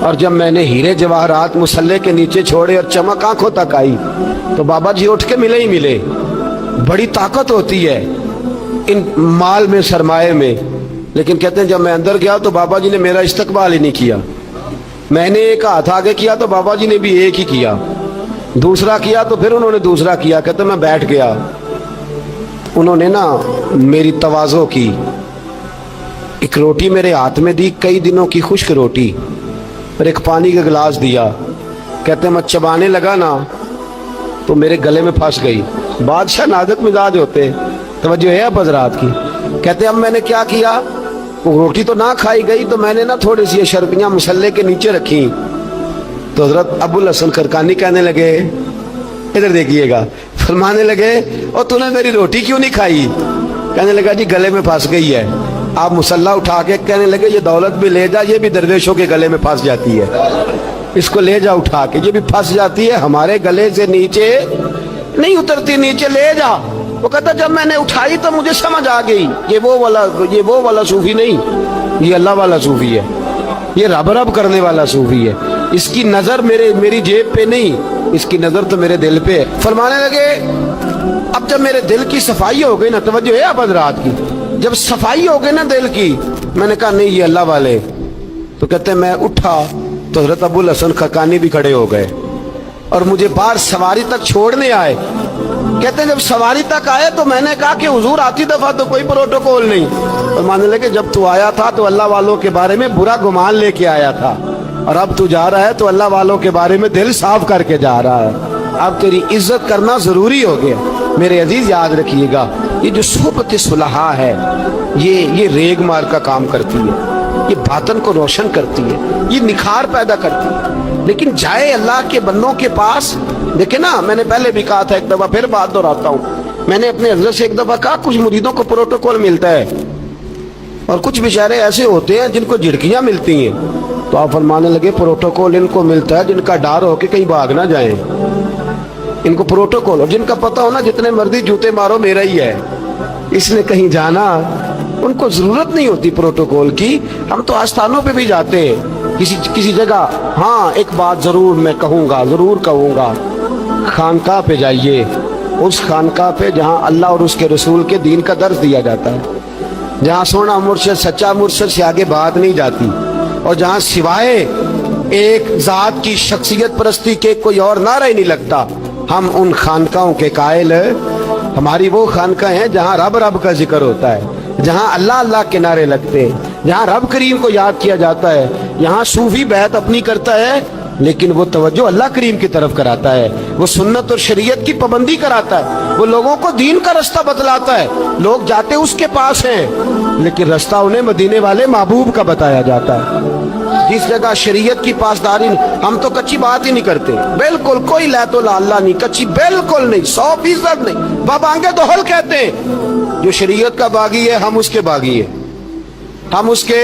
اور جب میں نے ہیرے جواہرات مسلے کے نیچے چھوڑے اور چمک آنکھوں تک آئی تو بابا جی اٹھ کے ملے ہی ملے. بڑی طاقت ہوتی ہے ان مال میں، سرمایے میں. لیکن کہتے ہیں جب میں اندر گیا تو بابا جی نے میرا استقبال ہی نہیں کیا. میں نے ایک ہاتھ آگے کیا تو بابا جی نے بھی ایک ہی کیا، دوسرا کیا تو پھر انہوں نے دوسرا کیا. کہتے میں بیٹھ گیا. انہوں نے نا میری تواضع کی، ایک روٹی میرے ہاتھ میں دی، کئی دنوں کی خشک روٹی، اور ایک پانی کا گلاس دیا. کہتے میں چبانے لگا نا تو میرے گلے میں پھنس گئی. بادشاہ نازک مزاج ہوتے، توجہ ہے اب حضرات کی. کہتے اب میں نے کیا کیا، وہ روٹی تو نہ کھائی گئی تو میں نے نا تھوڑی سی شرپیاں مسلے کے نیچے رکھی. تو حضرت ابو الحسن خرقانی کہنے لگے، ادھر دیکھیے گا، فرمانے لگے اور تو نے میری روٹی کیوں نہیں کھائی؟ کہنے لگا جی گلے میں پھنس گئی ہے. آپ مسلح اٹھا کے کہنے لگے یہ دولت بھی لے جا، یہ بھی درویشوں کے گلے میں پھنس جاتی ہے، اس کو لے جا اٹھا کے، یہ بھی پھنس جاتی ہے، ہمارے گلے سے نیچے نہیں اترتی، نیچے لے جا. وہ کہتا جب میں نے اٹھائی تو مجھے سمجھ آ گئی یہ وہ والا صوفی نہیں، یہ اللہ والا صوفی ہے، یہ رب رب کرنے والا صوفی ہے. اس کی نظر میری جیب پہ نہیں، اس کی نظر تو میرے دل پہ ہے. فرمانے لگے اب جب میرے دل کی صفائی ہو گئی نا، توجہ ہے اب حضرات کی، جب صفائی ہو گئی نا دل کی، میں نے کہا نہیں یہ اللہ والے. تو کہتے میں اٹھا تو حضرت ابو الحسن خرقانی بھی کھڑے ہو گئے اور مجھے باہر سواری تک چھوڑنے آئے. کہتے ہیں جب سواری تک آئے تو میں نے کہا کہ حضور آتی دفعہ تو کوئی پروٹوکول نہیں. اور ماننے لگے جب تو آیا تھا تو اللہ والوں کے بارے میں برا گمان لے کے آیا تھا، اور اب تو جا رہا ہے تو اللہ والوں کے بارے میں دل صاف کر کے جا رہا ہے. اب تیری عزت کرنا ضروری ہو گیا. میرے عزیز یاد رکھیے گا، یہ جو صحبت صلحاء ہے یہ ریگ مار کا کام کرتی ہے، یہ باطن کو روشن کرتی ہے، یہ نکھار پیدا کرتی ہے. لیکن جائے اللہ کے بندوں کے پاس، دیکھیں نا میں نے پہلے بھی کہا تھا ایک دفعہ، پھر بات دہراتا ہوں، میں نے اپنے حضرت سے ایک دفعہ کہا کچھ مریدوں کو پروٹوکول ملتا ہے اور کچھ بیچارے ایسے ہوتے ہیں جن کو جھڑکیاں ملتی ہیں. تو آپ فرمانے لگے پروٹوکول ان کو ملتا ہے جن کا ڈر ہو کہ کہیں بھاگ نہ جائیں، ان کو پروٹوکول، اور جن کا پتہ ہونا جتنے مرضی جوتے مارو میرا ہی ہے، اس نے کہیں جانا، ان کو ضرورت نہیں ہوتی پروٹوکول کی. ہم تو آستانوں پہ بھی جاتے ہیں کسی جگہ. ہاں ایک بات ضرور میں ضرور کہوں گا، خانقاہ پہ جائیے، اس خانقاہ پہ جہاں اللہ اور اس کے رسول کے دین کا درس دیا جاتا ہے، جہاں سونا مرشد سچا مرشد سے آگے بات نہیں جاتی، اور جہاں سوائے ایک ذات کی شخصیت پرستی کے کوئی اور نعرہ ہی نہیں لگتا. ہم ان خانقاہوں کے قائل، ہماری وہ خانقاہ ہیں جہاں رب رب کا ذکر ہوتا ہے، جہاں اللہ اللہ کے نعرے لگتے ہیں، جہاں رب کریم کو یاد کیا جاتا ہے. یہاں صوفی بیعت اپنی کرتا ہے لیکن وہ توجہ اللہ کریم کی طرف کراتا ہے، وہ سنت اور شریعت کی پابندی کراتا ہے، وہ لوگوں کو دین کا رستہ بتلاتا ہے. لوگ جاتے اس کے پاس ہیں لیکن رستہ انہیں مدینے والے محبوب کا بتایا جاتا ہے. جس جگہ شریعت کی پاسداری، ہم تو کچی بات ہی نہیں کرتے، بالکل کوئی لیت و اللہ نہیں، کچی بالکل نہیں، 100% نہیں. بابانگے دوہل کہتے ہیں جو شریعت کا باغی ہے ہم اس کے باغی ہیں، ہم اس کے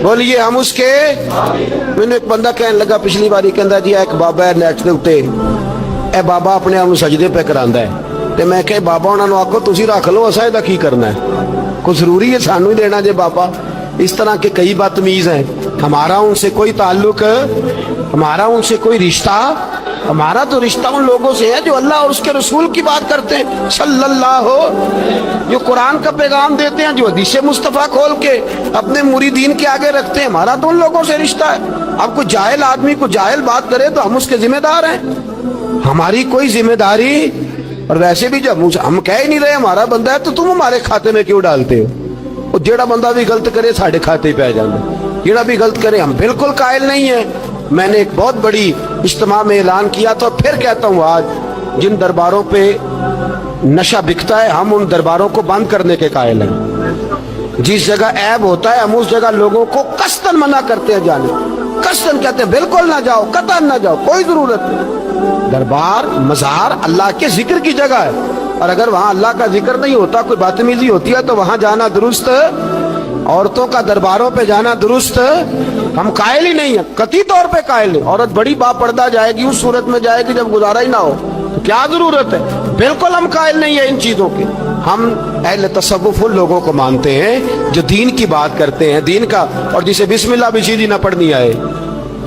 بولیے، ہم اس کے. میں نے ایک بندہ کہنے لگا پچھلی باری، کہندا جی ایک بابا ہے نیٹ دے اوتے، اے بابا اپنے آپ سجدے پہ کراندا ہے. تے میں کہ بابا انہاں نوں آکھو تسی رکھ لو، اساں دا کی کرنا ہے، کوئی ضروری ہے سانوں ہی دینا جے بابا. اس طرح کے کئی بدتمیز ہیں. ہمارا ان سے کوئی تعلق، ہمارا ان سے کوئی رشتہ، ہمارا تو رشتہ ان لوگوں سے ہے جو اللہ اور اس کے رسول کی بات کرتے ہیں، صلی اللہ ہو، جو قرآن کا پیغام دیتے ہیں، جو حدیث مصطفیٰ کھول کے اپنے مریدین کے آگے رکھتے ہیں. ہمارا تو ان لوگوں سے رشتہ ہے. اب کوئی جاہل آدمی کو جاہل بات کرے تو ہم اس کے ذمہ دار ہیں، ہماری کوئی ذمہ داری. اور ویسے بھی جب ہم کہہ ہی نہیں رہے ہمارا بندہ ہے تو تم ہمارے کھاتے میں کیوں ڈالتے ہو؟ اور جیڑا بندہ بھی غلط کرے ساڑھے کھاتے پہ جانا، جیڑا بھی غلط کرے. ہم بالکل قائل نہیں ہیں. میں نے ایک بہت بڑی اجتماع میں اعلان کیا تھا، پھر کہتا ہوں آج، جن درباروں پہ نشہ بکتا ہے ہم ان درباروں کو بند کرنے کے قائل ہیں. جس جگہ عیب ہوتا ہے ہم اس جگہ لوگوں کو قصداً منع کرتے ہیں جانے، قصداً کہتے ہیں بالکل نہ جاؤ، قطعاً نہ جاؤ، کوئی ضرورت نہیں. دربار مزار اللہ کے ذکر کی جگہ ہے، اور اگر وہاں اللہ کا ذکر نہیں ہوتا، کوئی بدتمیزی ہوتی ہے تو وہاں جانا درست. عورتوں کا درباروں پہ جانا درست ہم قائل ہی نہیں ہیں، قطعی طور پہ قائل ہیں. عورت بڑی با پردہ جائے گی، اس صورت میں جائے گی جب گزارا ہی نہ ہو، تو کیا ضرورت ہے؟ بالکل ہم قائل نہیں ہیں ان چیزوں کے. ہم اہل تصوف ان لوگوں کو مانتے ہیں جو دین کی بات کرتے ہیں، دین کا، اور جسے بسم اللہ بھی سیدھی نہ پڑھنی آئے،